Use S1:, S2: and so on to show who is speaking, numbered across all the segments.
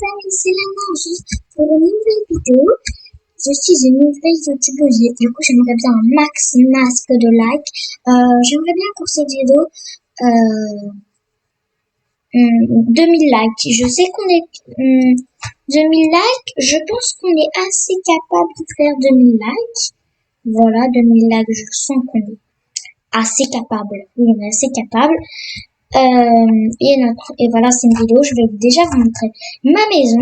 S1: amis, c'est Lana pour une nouvelle vidéo. Je suis une nouvelle youtubeuse. Du coup, j'aimerais bien un max de likes. J'aimerais bien pour cette vidéo 2000 likes. Je sais qu'on est 2000 likes. Je pense qu'on est assez capable de faire 2000 likes. Voilà, 2000 likes. Je sens qu'on est assez capable. Oui, on est assez capable. Et voilà, c'est une vidéo. Je vais déjà vous montrer ma maison,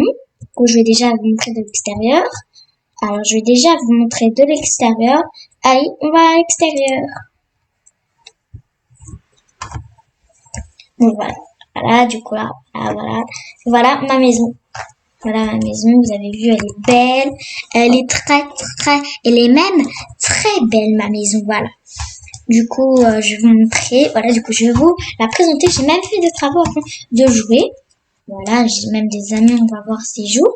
S1: que je vais déjà vous montrer de l'extérieur. Alors, je vais déjà vous montrer de l'extérieur. Allez, on va à l'extérieur. Donc voilà. Voilà, du coup là, voilà ma maison. Voilà ma maison, vous avez vu, elle est belle. Elle est elle est même très belle ma maison, voilà. Du coup, je vais vous montrer, voilà, du coup, je vais vous la présenter. J'ai même fait des travaux avant de jouer. Voilà, j'ai même des amis, on va voir s'ils jouent.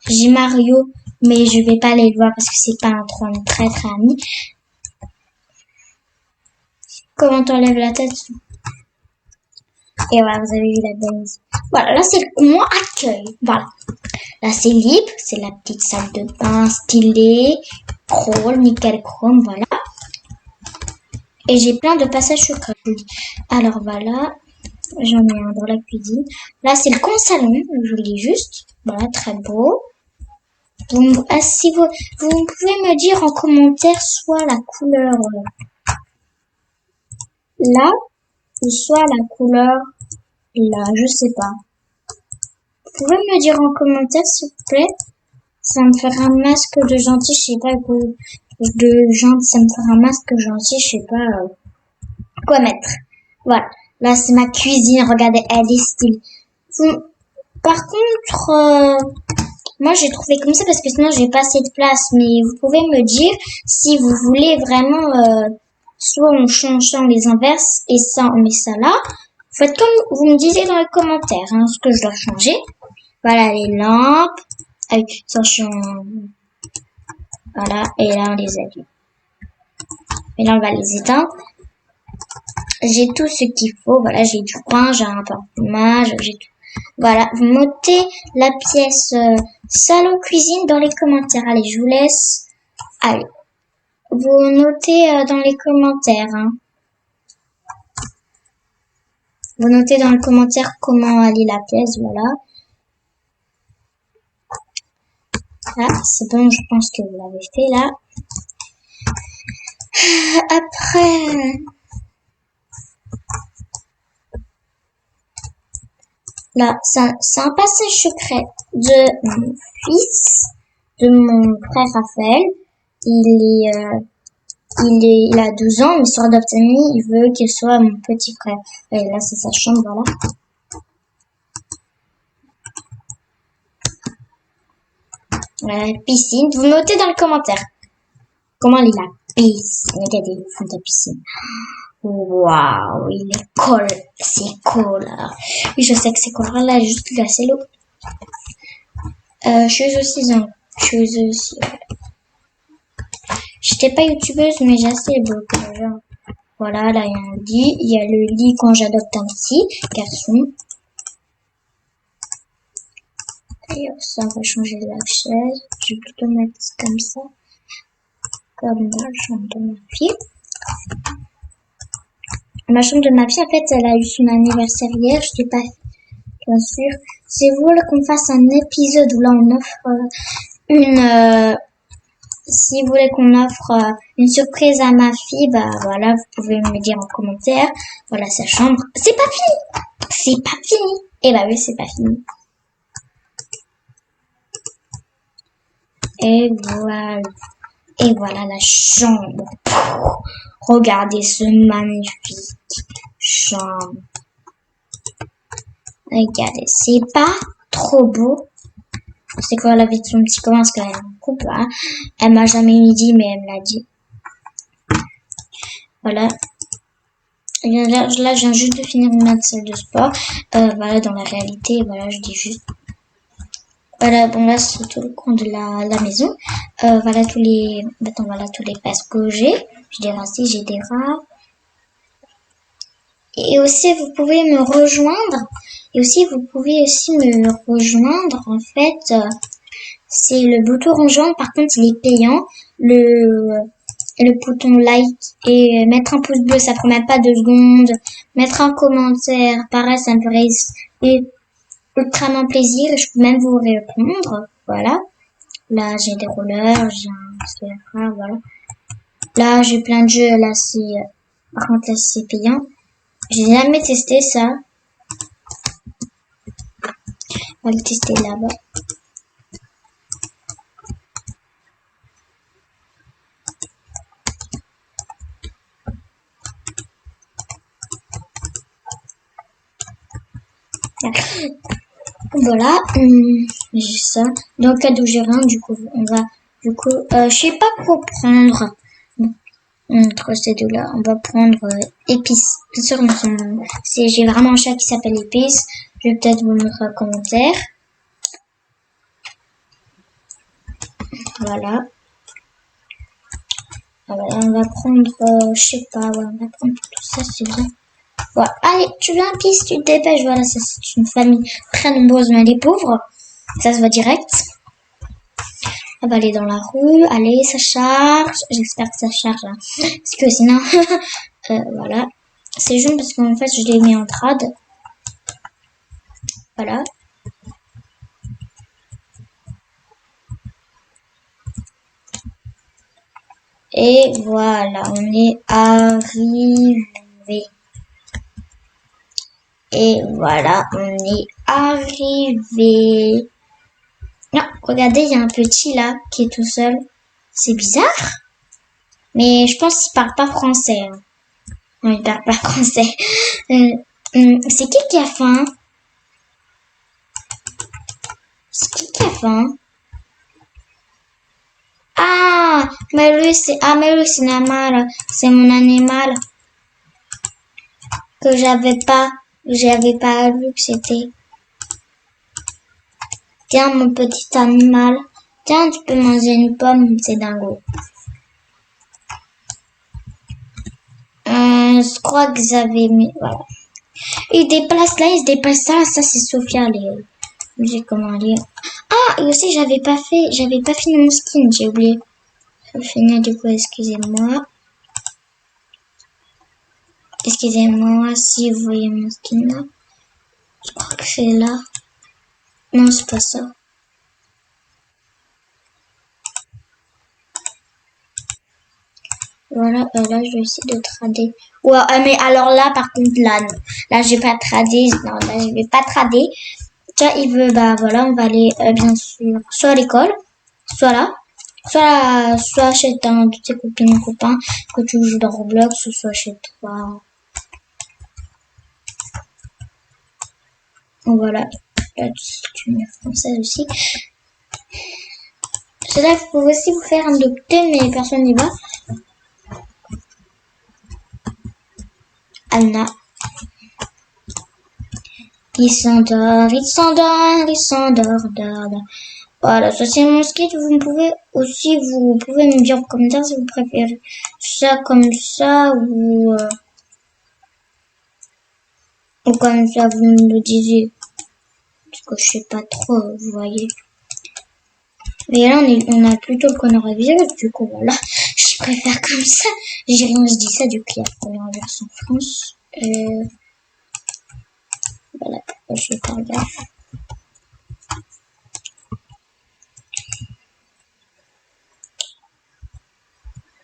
S1: J'ai Mario, mais je vais pas les voir parce que c'est pas un très ami. Comment t'enlèves la tête? Et voilà, vous avez vu la belle maison. Voilà, là c'est mon accueil. Voilà. Là c'est libre, c'est la petite salle de bain stylée, chrome, nickel chrome, voilà. Et j'ai plein de passages secrets. Alors voilà, j'en ai un dans la cuisine. Là c'est le coin salon, je vous le dis juste. Voilà, très beau. Donc, si vous pouvez me dire en commentaire soit la couleur là, ou soit la couleur là, je sais pas. Vous pouvez me dire en commentaire s'il vous plaît. Ça me fera un masque de gentil, je sais pas de gentil, ça me fera un masque gentil, je sais pas quoi mettre. Voilà. Là, c'est ma cuisine. Regardez, elle est stylée. Par contre, moi, j'ai trouvé comme ça parce que sinon, j'ai pas assez de place. Mais vous pouvez me dire si vous voulez vraiment, soit on change ça, on les inverse et ça, on met ça là. Faites comme vous me disiez dans les commentaires, hein, ce que je dois changer. Voilà, les lampes. Attention. Voilà, et là, on les allume. Et là, on va les éteindre. J'ai tout ce qu'il faut. Voilà, j'ai du coin, j'ai un parfumage, j'ai tout. Voilà, vous notez la pièce salon cuisine dans les commentaires. Allez, je vous laisse. Allez, vous notez dans les commentaires. Hein. Vous notez dans les commentaires comment aller la pièce. Voilà. Ah, c'est bon, je pense que vous l'avez fait là. Après, là, c'est un passage secret de mon fils, de mon frère Raphaël. Il a 12 ans, mais sur Adoptami, il veut qu'il soit mon petit frère. Et là, c'est sa chambre, voilà. La piscine. Vous notez dans les commentaires comment il est la piscine. Regardez le fond de la piscine. Waouh, il est cool. C'est cool. Oui, je sais que c'est cool. Là, juste là, c'est l'eau. Je suis aussi. J'étais pas youtubeuse, mais j'ai assez beau. Genre. Voilà, là, il y a un lit. Il y a le lit quand j'adopte un petit garçon. D'ailleurs, ça, on va changer la chaise. Je vais plutôt mettre comme ça. Comme dans la chambre de ma fille. Ma chambre de ma fille, en fait, elle a eu son anniversaire hier. Je l'ai pas fait, bien sûr. Si vous voulez qu'on fasse un épisode où là, on offre si vous voulez qu'on offre une surprise à ma fille, bah voilà, vous pouvez me dire en commentaire. Voilà sa chambre. C'est pas fini. C'est pas fini. Eh bah oui, c'est pas fini. Et voilà la chambre. Regardez ce magnifique chambre. Regardez, c'est pas trop beau. C'est quoi la vie de son petit copain, parce qu'elle coupe là. Elle m'a jamais dit, mais elle me l'a dit. Voilà. Là, je viens juste de finir une salle de sport. Voilà, dans la réalité, voilà, je dis juste. Voilà, bon là c'est tout le coin de la maison. Voilà tous les passes que j'ai. J'ai des racines, j'ai des rats. Et aussi, vous pouvez me rejoindre. Et aussi, vous pouvez aussi me rejoindre. En fait, c'est le bouton rejoindre. Par contre, il est payant. Le bouton like et mettre un pouce bleu, ça prend même pas 2 secondes. Mettre un commentaire, pareil, ça me ferait ultrament plaisir. Et je peux même vous répondre. Voilà. Là, j'ai des rollers, j'ai un scélérat, voilà. Là, j'ai plein de jeux. Là, par contre, là, c'est payant. J'ai jamais testé ça. On va le tester là-bas. Voilà, j'ai ça. Dans le cas d'où j'ai rien, du coup, je sais pas quoi prendre. Entre ces deux-là, on va prendre épices. Bien sûr, j'ai vraiment un chat qui s'appelle épices. Je vais peut-être vous montrer un commentaire. Voilà. Alors, on va prendre, je sais pas, ouais, on va prendre tout ça, c'est bien. Voilà. Allez, tu viens, pisse, tu te dépêches. Voilà, ça c'est une famille très nombreuse, mais elle est pauvre. Ça se voit direct. On va aller dans la rue. Allez, ça charge. J'espère que ça charge. Hein. Parce que sinon, voilà. C'est jaune parce qu'en fait, je l'ai mis en trad. Voilà. Et voilà, on est arrivé. Et voilà, on est arrivé. Non, regardez, il y a un petit là qui est tout seul. C'est bizarre. Mais je pense qu'il parle pas français. Hein. Non, il parle pas français. C'est qui a faim? C'est qui a faim? Ah, mais lui c'est Namala. C'est mon animal que j'avais pas vu que c'était. Tiens, mon petit animal. Tiens, tu peux manger une pomme, c'est dingo. Je crois que j'avais mis, voilà. Il se déplace là, ça c'est Sophia, j'ai comment lire. Ah, et aussi j'avais pas fini mon skin, j'ai oublié. Je vais finir du coup, excusez-moi. Excusez-moi si vous voyez mon skin là. Je crois que c'est là. Non, c'est pas ça. Voilà, là, je vais essayer de trader. Ouais, mais alors là, par contre, là, je vais pas trader. Non, là, je vais pas trader. Tiens, il veut, bah voilà, on va aller, bien sûr, soit à l'école, soit là, soit chez un de tes copines ou copains que tu joues dans Roblox, ou soit chez toi. Voilà. Là, c'est une française aussi. C'est là que vous pouvez aussi vous faire adopter, mais personne n'y va. Anna. Il s'endort, dort. Voilà, ça c'est mon skate. Vous pouvez me dire en commentaire si vous préférez ça comme ça ou comme ça, vous me le disiez. Parce que je sais pas trop, vous voyez. Mais là, on a plutôt le coronavirus, du coup, voilà. Je préfère comme ça. J'ai rien, je dis ça du coup, il y a le coronavirus en France. Voilà, pourquoi je vais faire gaffe.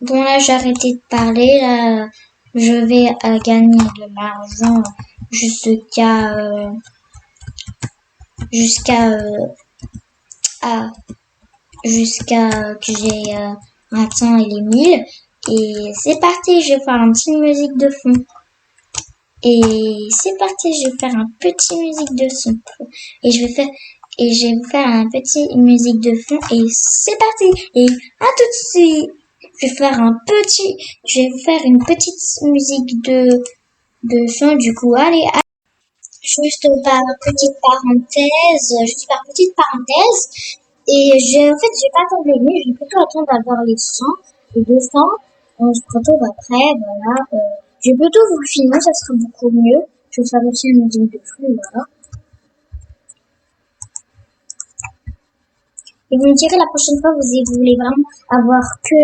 S1: Bon, là, j'ai arrêté de parler. Là, je vais gagner de l'argent jusqu'à que j'ai atteint les 1000. Et c'est parti, je vais faire une petite musique de fond. Et c'est parti, je vais faire un petit musique de son. Et je vais vous faire un petit musique de fond. Et c'est parti. Et à tout de suite. Je vais vous faire une petite musique de son. Du coup, allez, juste par petite parenthèse. Et en fait, je vais pas attendre les 1000, je vais plutôt attendre d'avoir les 100, les 200. On se retrouve après, voilà. Je vais plutôt vous le filmer, ça sera beaucoup mieux. Je vais faire aussi une musique de flux, voilà. Et vous me direz la prochaine fois, vous voulez vraiment avoir que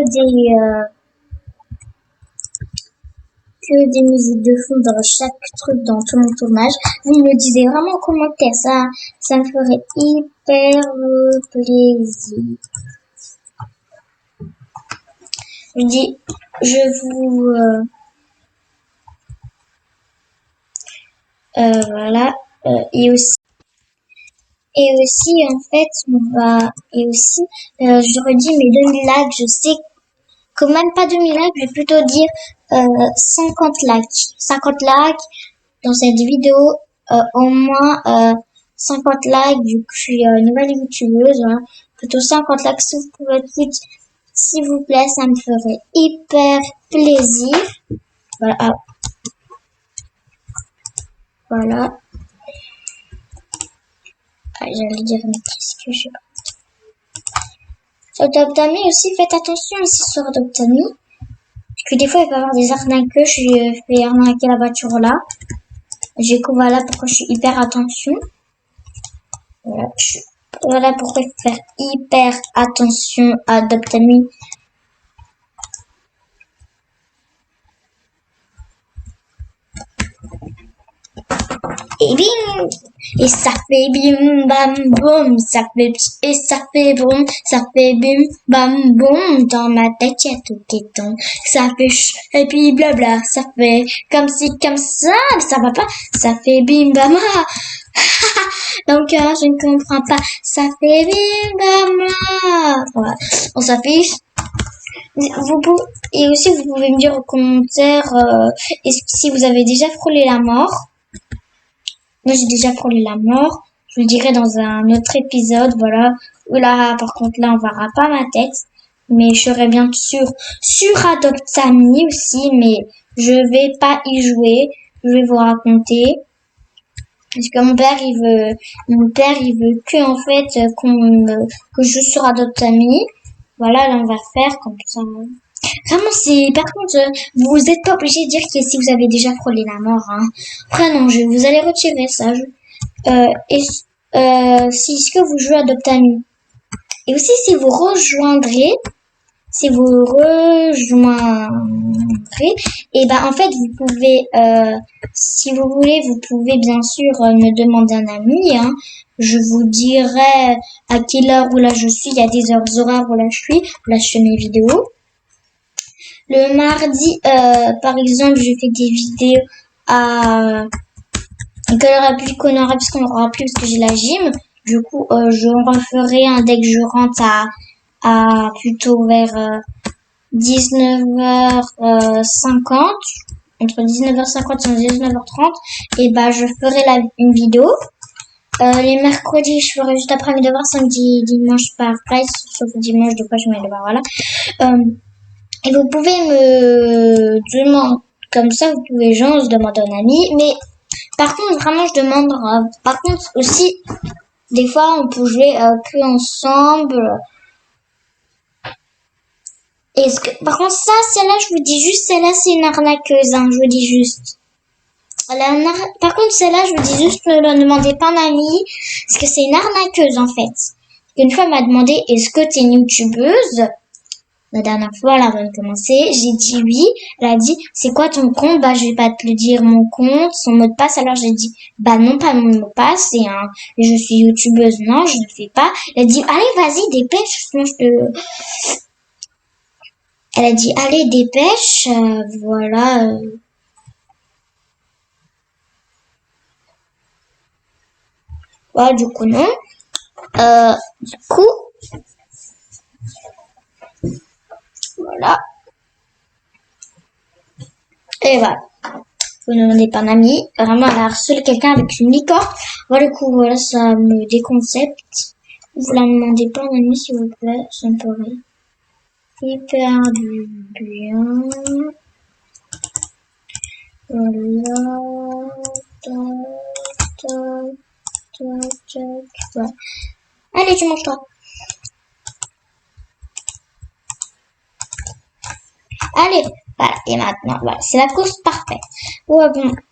S1: des musiques de fond dans chaque truc, dans tout mon tournage. Vous me le disiez vraiment en commentaire, ça me ferait hyper plaisir. Je vous, voilà, et aussi, en fait, je redis mes 2000 likes, je sais quand même pas 2000 likes, je vais plutôt dire 50 likes. 50 likes dans cette vidéo, au moins 50 likes, vu que je suis nouvelle youtubeuse, hein. Plutôt 50 likes si vous pouvez tout, s'il vous plaît, ça me ferait hyper plaisir. Voilà. Voilà. Ah, j'allais dire, mais qu'est-ce que je... Sur Adoptami aussi, faites attention ici sur Adoptami. Parce que des fois, il peut y avoir des arnaqueux. Je fais arnaquer la voiture là. Du coup, voilà pourquoi je suis hyper attention. Voilà pourquoi il faut faire hyper attention à Adoptami. Et bim! Et ça fait bim bam boum, ça fait et ça fait boum, ça fait bim bam boum. Dans ma tête y'a tout qui tombe. Ça fait et puis blabla, ça fait comme si comme ça va pas. Ça fait bim bam ah. Donc je ne comprends pas. Ça fait bim bam ah. Voilà. On s'affiche. Et aussi vous pouvez me dire en commentaire si vous avez déjà frôlé la mort. Moi, j'ai déjà frôlé la mort. Je vous le dirai dans un autre épisode, voilà. Là, par contre, là, on verra pas ma tête. Mais je serai bien sûr sur Adoptami aussi, mais je vais pas y jouer. Je vais vous raconter. Parce que mon père, il veut que, en fait, que je joue sur Adoptami. Voilà, là, on va faire comme ça. Vraiment, par contre, vous êtes pas obligé de dire que si vous avez déjà frôlé la mort, hein. Après, non, vous allez retirer ça. Si est-ce que vous jouez à Adoptami. Et aussi, si vous rejoindrez, et ben, en fait, vous pouvez, si vous voulez, vous pouvez bien sûr me demander un ami, hein. Je vous dirai à quelle heure où là je suis. Il y a des heures horaires où là je suis. Là, je fais mes vidéos. Le mardi, par exemple, je fais des vidéos à qu'on aura plus qu'on aura plus parce que j'ai la gym. Du coup, je referai un dès que je rentre à plutôt vers 19h50, entre 19h50 et 19h30. Et bah, je ferai une vidéo. Les mercredis, je ferai juste après mes devoirs. Samedi, dimanche, pareil, sauf dimanche, des fois je mets mes devoirs, voilà. Et vous pouvez me demander, comme ça, vous pouvez se demander un ami, mais par contre, vraiment, je demande, par contre, aussi, des fois, on peut jouer que ensemble. Par contre, celle-là, je vous dis juste, celle-là, c'est une arnaqueuse, hein, je vous dis juste. Par contre, celle-là, je vous dis juste, ne demandez pas un ami, parce que c'est une arnaqueuse, en fait. Une fois, elle m'a demandé, est-ce que t'es une youtubeuse? La dernière fois, là, avant de commencer, j'ai dit oui. Elle a dit, c'est quoi ton compte? Bah, je vais pas te le dire mon compte, son mot de passe. Alors, j'ai dit, bah non, pas mon mot de passe, je suis youtubeuse. Non, je ne fais pas. Elle a dit, allez, vas-y, dépêche. Elle a dit, allez, dépêche, voilà. Voilà, du coup, non. Du coup, voilà. Et voilà. Vous ne demandez pas un ami. Vraiment, elle a harcelé quelqu'un avec une licorne. Voilà, du coup, voilà, ça me déconcepte. Vous la demandez pas un ami, s'il vous plaît. Ça me ferait hyper du bien. Voilà. Voilà. Allez, tu manges toi. Allez. Voilà, et maintenant, voilà, c'est la course parfaite. Ouais,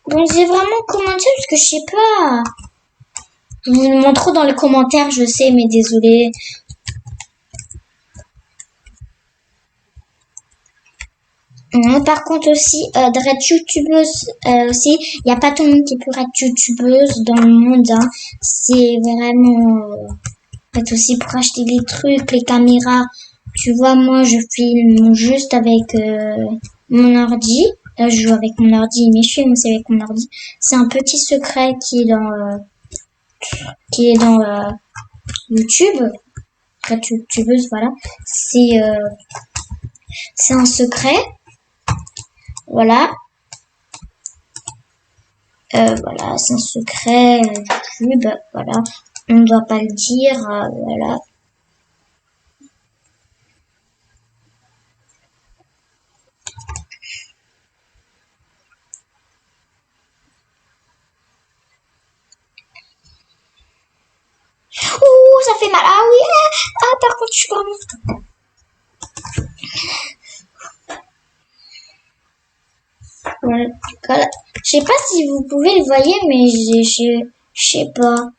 S1: bon, j'ai vraiment commenté parce que je sais pas. Je vous le montre trop dans les commentaires, je sais, mais désolé. Par contre aussi, d'être youtubeuse aussi, il n'y a pas tout le monde qui peut être youtubeuse dans le monde. Hein. C'est vraiment aussi pour acheter des trucs, les caméras. Tu vois, moi je filme juste avec mon ordi. Là, je joue avec mon ordi, mais je filme aussi avec mon ordi. C'est un petit secret qui est dans YouTube. Être youtubeuse, voilà. C'est un secret. Voilà. Voilà, c'est un secret YouTube, voilà. On ne doit pas le dire, voilà. Ouh, ça fait mal. Ah oui, par contre, je suis vraiment... Voilà. Je sais pas si vous pouvez le voir, mais je sais pas.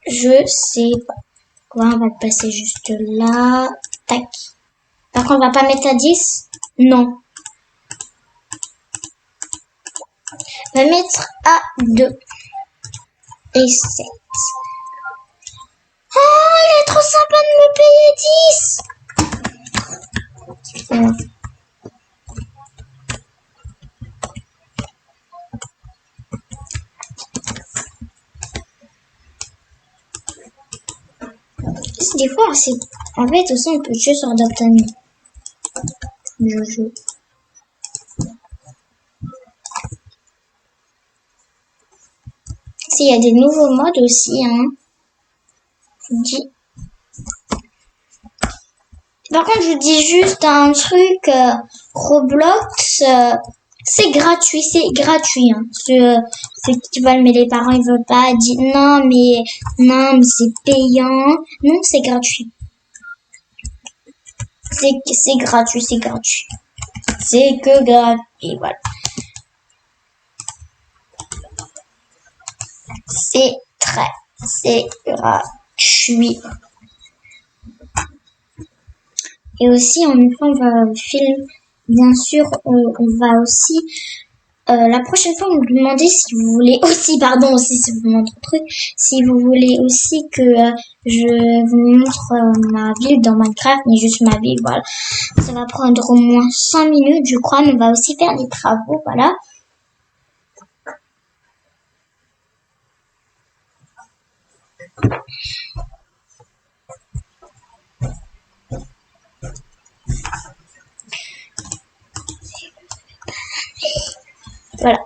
S1: Je sais pas. Quoi, on va le passer juste là. Tac. Par contre, on va pas mettre à 10. Non. On va mettre à 2. Et 7. Oh, il est trop sympa de me payer 10. Des fois, c'est... En fait, aussi, on peut jouer sur Adaptami. Je joue. Il y a des nouveaux modes aussi, hein. Je vous dis. Par contre, je vous dis juste un truc. Roblox, c'est gratuit, hein. Ceux qui veulent, mais les parents, ils veulent pas. Disent non, mais c'est payant. Non, c'est gratuit. C'est gratuit. C'est que gratuit, voilà. C'est gratuit. Et aussi, en une fois, on va filmer. Bien sûr, on va aussi... la prochaine fois, vous me demandez si vous voulez aussi, si vous montre un truc, si vous voulez aussi que je vous montre ma ville dans Minecraft, mais juste ma ville, voilà. Ça va prendre au moins 5 minutes, je crois, mais on va aussi faire des travaux, voilà. Voilà.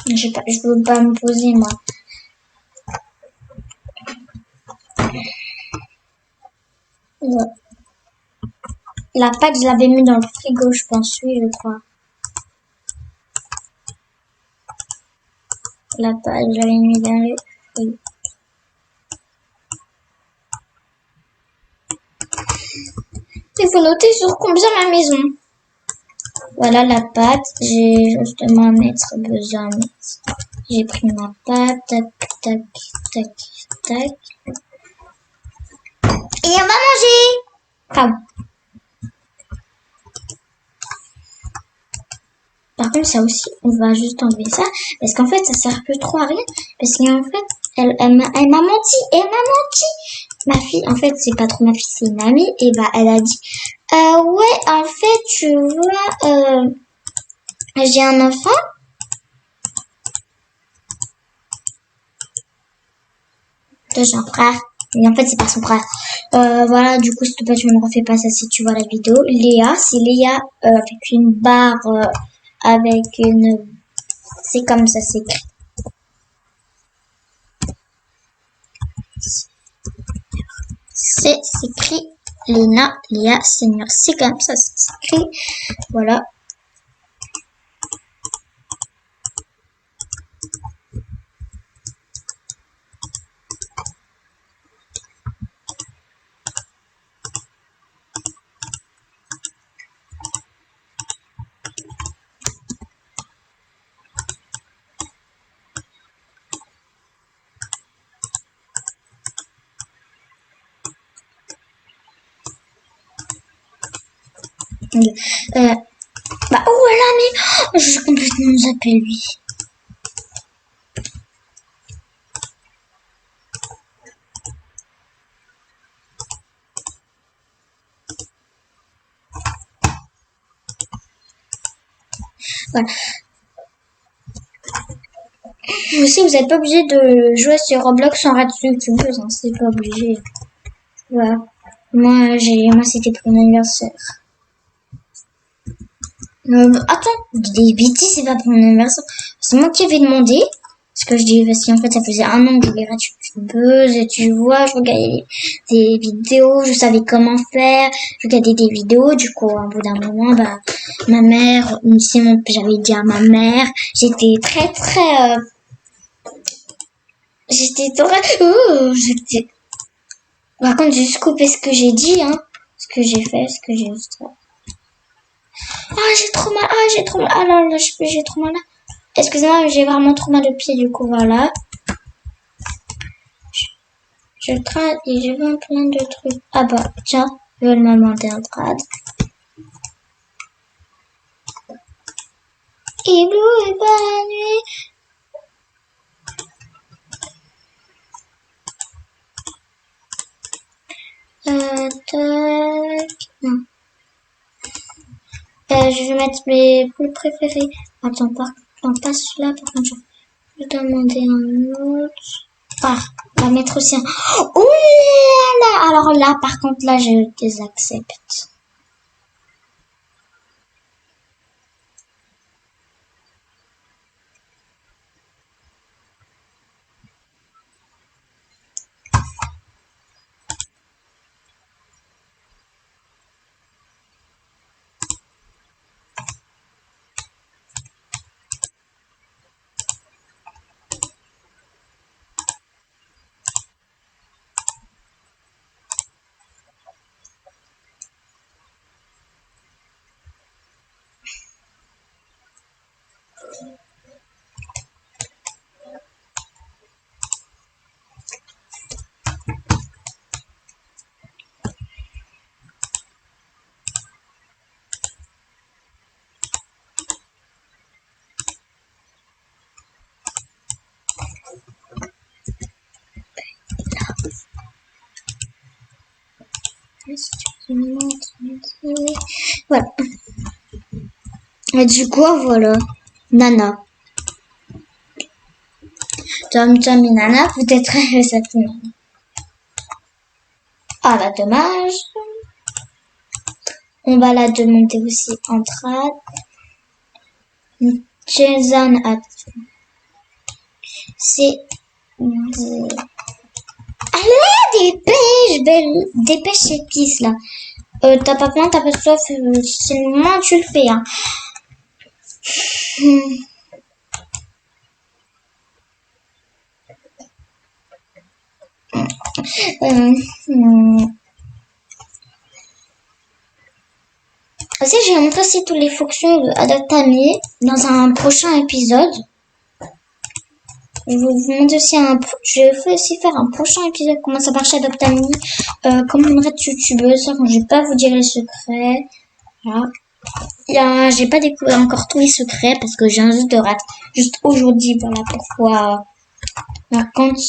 S1: Je veux pas me poser, moi. Ouais. La pâte, je l'avais mis dans le frigo, je pense, oui, je crois. La pâte, je l'avais mis dans le frigo. Il faut noter sur combien ma maison. Voilà la pâte, j'ai justement à mettre besoin. J'ai pris ma pâte, tac, tac, tac, tac. Et on va manger. Enfin, par contre, ça aussi, on va juste enlever ça. Parce qu'en fait, ça sert plus trop à rien. Parce qu'en fait, elle m'a menti. Ma fille, en fait, c'est pas trop ma fille, c'est une amie. Et bah, elle a dit, ouais, en fait, tu vois, j'ai un enfant. J'ai un frère. Mais en fait, c'est pas son frère. Voilà, du coup, s'il te plaît, tu me refais pas ça si tu vois la vidéo. Léa, c'est Léa avec une barre, avec une... C'est comme ça, c'est écrit. C'est écrit Léna, Léa, Seigneur. C'est comme ça, c'est écrit. Voilà. Bah, oh là, mais oh, je suis complètement zappé, lui. Voilà. Aussi, vous n'êtes pas obligé de jouer sur Roblox sans rater youtubeuse, hein, c'est pas obligé. Voilà. Moi, c'était pour mon anniversaire. Attends, des bêtises, c'est pas pour mon anniversaire. C'est moi qui avais demandé. Parce que je dis, parce qu'en fait, ça faisait un an que je voulais être youtubeuse, et tu vois, je regardais des vidéos, je savais comment faire, je regardais des vidéos, du coup, au bout d'un moment, bah, ma mère, j'avais dit à ma mère, j'étais très, par contre, j'ai juste coupé ce que j'ai dit, hein, ce que j'ai fait, ce que j'ai j'ai trop mal, j'ai trop mal, ah là là, j'ai trop mal. Excusez-moi, j'ai vraiment trop mal au pied, du coup, voilà. Je trade et je vends plein de trucs. Ah bah, tiens, je vais me demander un trade. Igloo et bonne nuit. Tac. Non. Je vais mettre mes poules préférées. Attends, non, pas celui-là, par contre, je vais demander un autre. Ah, on va mettre aussi un. Oh là là! Alors là, par contre, là, je désaccepte. Voilà. Et du coup, voilà. Nana. Tom et Nana, peut-être exactement. Ah bah dommage. On va la demander aussi en trad. Jason a c'est allez dépêche épice là. T'as pas faim, t'as pas soif, c'est le moment où tu le fais hein. Aussi, je vais montrer aussi toutes les fonctions de Adaptami dans un prochain épisode. Je vais vous montrer aussi je vais aussi faire un prochain épisode comment ça marche Adaptami, comment on être youtubeuse. Je vais pas vous dire les secrets. Voilà. J'ai pas découvert encore tous les secrets parce que j'ai juste de rater juste aujourd'hui. Voilà pourquoi. Par contre,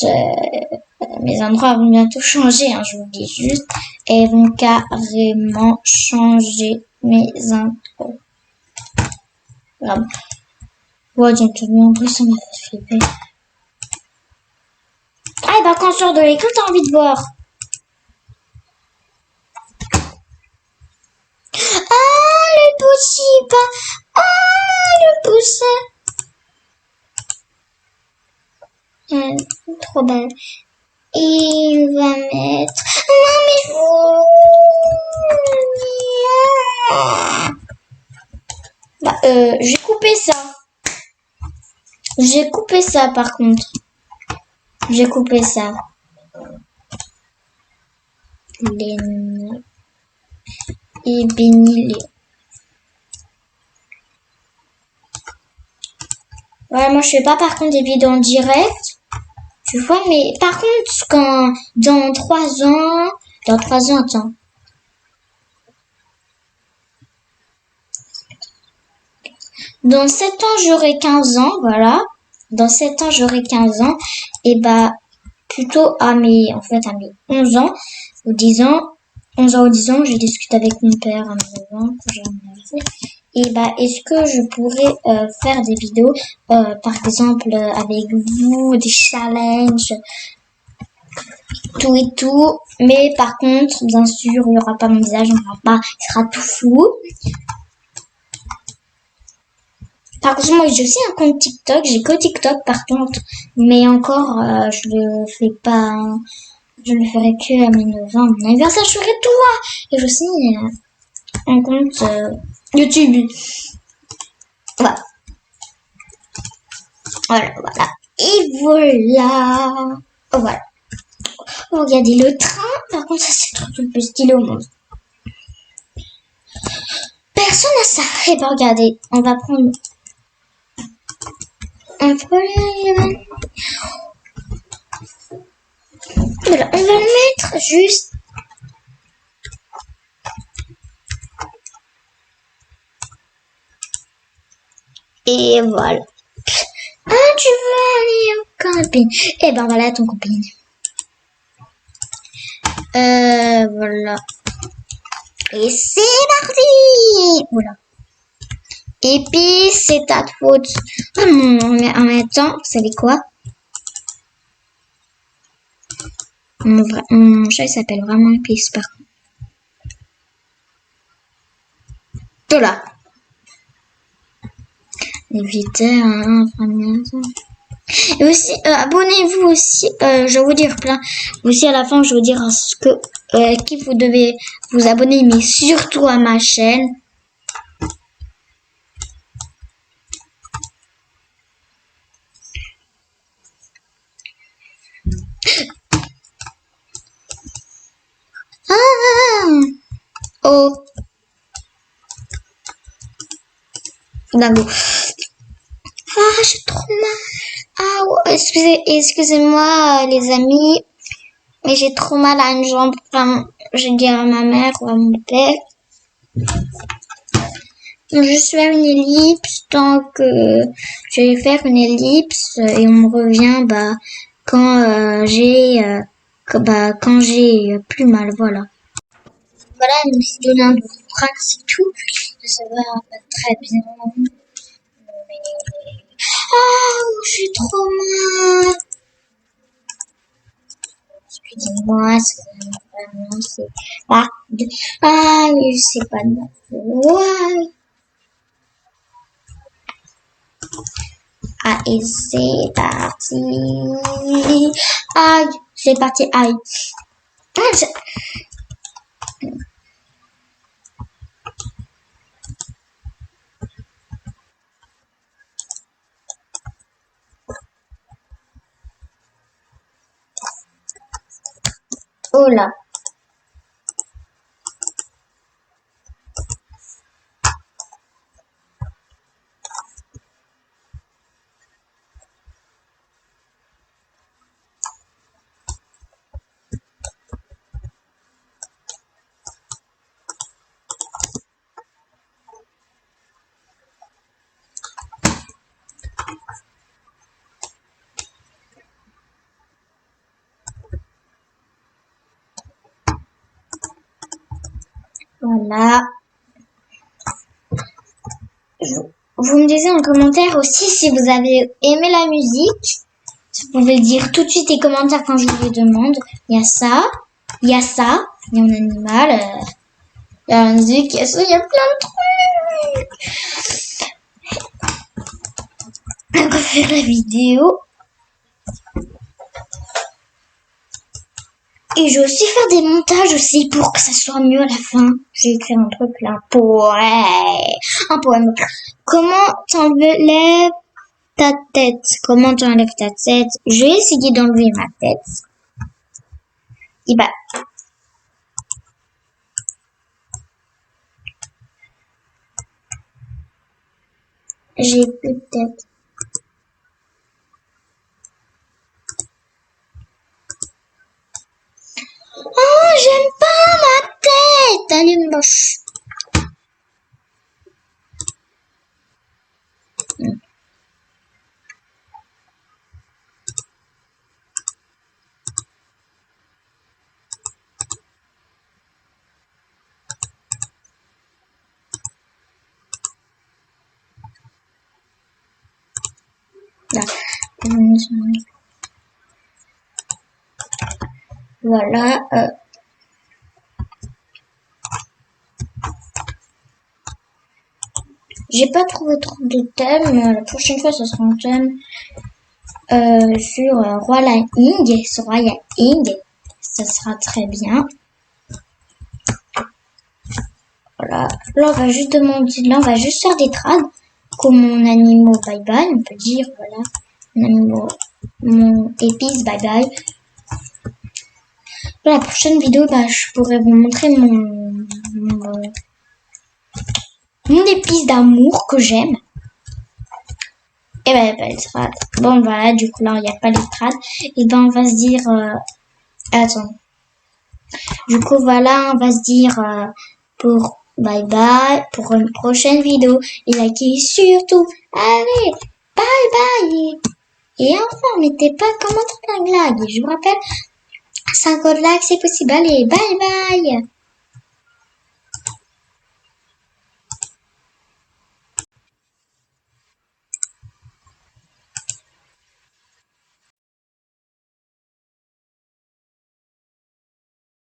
S1: mes endroits vont bientôt changer, hein, je vous le dis juste. Et vont carrément changer mes intros. Voilà. Ouais, j'ai tout montré, ça m'a fait flipper. Ah, et bah, quand on sort de l'école, t'as envie de voir. Ah, le poussi, le poussin. Trop belle. Et on va mettre... Non, mais bah, j'ai coupé ça. J'ai coupé ça, par contre. J'ai coupé ça. Les... Et béni les... Ouais, moi, je fais pas, par contre, des vidéos en direct. Tu vois, mais par contre, quand... Dans 3 ans... attends. Dans 7 ans, j'aurai 15 ans, voilà. Dans 7 ans, j'aurai 15 ans. Et bah, plutôt à mes 11 ans ou 10 ans. 11 ans ou 10 ans, j'ai discuté avec mon père à mes 9 ans, quand j'ai mon anniversaire. Et bah, est-ce que je pourrais faire des vidéos, par exemple, avec vous, des challenges, tout et tout. Mais par contre, bien sûr, il n'y aura pas mon visage, il sera tout flou. Par contre, moi, j'ai aussi un compte TikTok. J'ai que TikTok, par contre. Mais encore, je le fais pas. Je le ferai que à mes 9 ans. Mon anniversaire, je ferai tout. Et j'ai aussi un compte YouTube. Voilà. Voilà. Et voilà. Voilà. Regardez le train. Par contre, ça, c'est le plus stylé au monde. Personne n'a ça. Et ben, regardez. On va prendre un problème. Voilà, on va le mettre juste. Et voilà. Ah, tu veux aller au camping? Eh ben voilà ton copine. Voilà. Et c'est parti! Voilà. Et puis, c'est ta faute. Oh non, mais en même temps, vous savez quoi? Mon chat, il s'appelle vraiment Épice, par contre. Voilà. Évitez, et aussi, abonnez-vous aussi, je vais vous dire plein. Aussi, à la fin, je vais vous dire ce que, qui vous devez vous abonner, mais surtout à ma chaîne. Ah! Oh! Dingo. Ah, j'ai trop mal. Ah, ouais, excusez-moi, les amis. Mais j'ai trop mal à une jambe. Enfin, je vais dire à ma mère ou à mon père. Je vais faire une ellipse tant que je vais faire une ellipse et on revient quand quand j'ai plus mal, voilà. Voilà, je me suis donné un doliprane, c'est tout. Ça va pas très bien. Mais... Ah, j'ai trop mal. Excusez-moi, c'est pas de... Ah, c'est pas de ma faute. Ah, et c'est parti. Aïe, c'est parti, aïe. Ah, oh là. Voilà. Vous me disiez en commentaire aussi si vous avez aimé la musique. Vous pouvez le dire tout de suite les commentaires quand je vous le demande. Il y a ça, il y a ça, il y a un animal, il y a la musique, il y a ça, il y a plein de trucs. On va faire la vidéo. Et je vais aussi faire des montages aussi pour que ça soit mieux à la fin. J'ai écrit un truc là. Un poème. Comment t'enlèves ta tête? Comment t'enlèves ta tête? Je vais essayer d'enlever ma tête. Et bah. J'ai plus de tête. Oh, j'aime pas ma tête. Elle est moche. Voilà. J'ai pas trouvé trop de thèmes. La prochaine fois, ce sera un thème sur Royal Ing. Sur Royal Ing. Ça sera très bien. Voilà. Là, on va juste demander. Là, on va juste faire des trades. Comme mon animaux bye bye. On peut dire, voilà. Mon animaux. Mon épice bye bye. Dans la prochaine vidéo, je pourrais vous montrer mon épice d'amour que j'aime. Et elle sera... Bon, voilà, du coup, là, il n'y a pas les trades. Et on va se dire... Attends. Du coup, voilà, on va se dire pour bye bye, pour une prochaine vidéo. Et likez surtout. Allez, bye bye. Et enfin, mettez pas de commentaire d'un like. Je vous rappelle, 50 likes, c'est possible. Allez, bye bye.